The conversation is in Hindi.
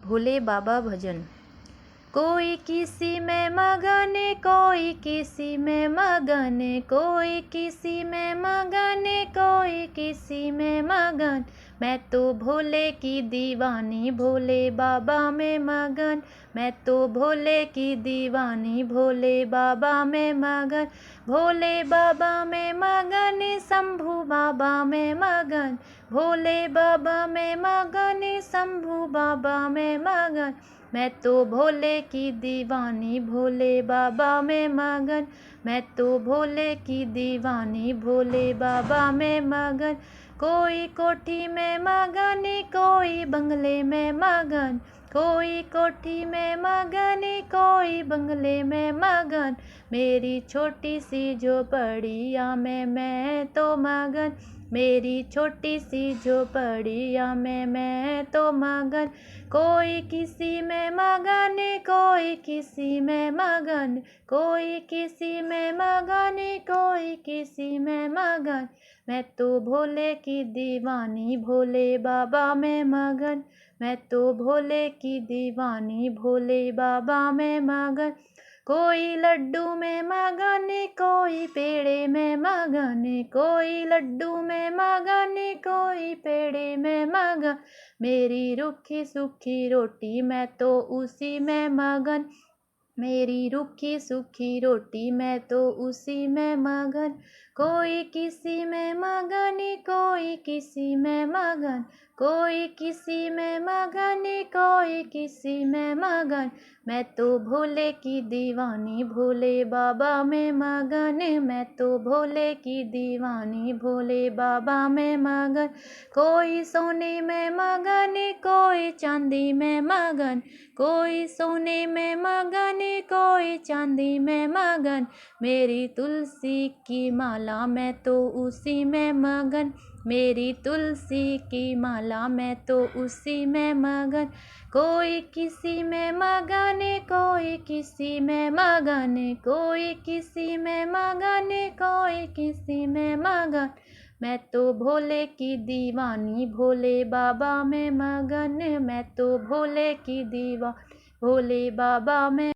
भोले बाबा भजन। कोई किसी में मगन, कोई किसी में मगन, कोई किसी में मगन, कोई किसी में मगन। मैं तो भोले की दीवानी, भोले बाबा में मगन। मैं तो भोले की दीवानी, भोले बाबा में मगन। भोले बाबा में मगन, शंभू बाबा में मगन। भोले बाबा में मगन, शंभू बाबा में मगन। मैं तो भोले की दीवानी, भोले बाबा में मगन। मैं तो भोले की दीवानी, भोले बाबा में मगन। कोई कोठी में मगन, कोई बंगले में मगन। कोई कोठी में मगन, कोई बंगले में मगन। मेरी छोटी सी झोपड़िया में मैं तो मगन। मेरी छोटी सी झोपड़िया में मैं तो मगन। कोई किसी में मगन, कोई किसी में मगन। कोई किसी में मगन, कोई किसी में मगन। मैं तो भोले की दीवानी, भोले बाबा में मगन। मैं तो भोले की दीवानी, भोले बाबा में मगन। कोई लड्डू में मगन, कोई पेड़े में मगन। कोई लड्डू में मगन, कोई पेड़े में मगन। मेरी रूखी सूखी रोटी, मैं तो उसी में मगन। मेरी रूखी सूखी रोटी, मैं तो उसी में मगन। कोई किसी में मगन, कोई किसी में मगन। कोई किसी में मगन, कोई किसी में मगन। मैं तो भोले की दीवानी, भोले बाबा में मगन। मैं तो भोले की दीवानी, भोले बाबा में मगन। कोई सोने में मगन, कोई चांदी में मगन। कोई सोने में मगन, कोई चांदी में मगन। मेरी तुलसी की माला, मैं तो उसी में मगन। मेरी तुलसी की माला, मैं तो उसी में मगन। कोई किसी में मगन, कोई किसी में मगन। कोई किसी में मगन, कोई किसी में मगन। मैं तो भोले की दीवानी, भोले बाबा में मगन। मैं तो भोले की दीवानी, भोले बाबा में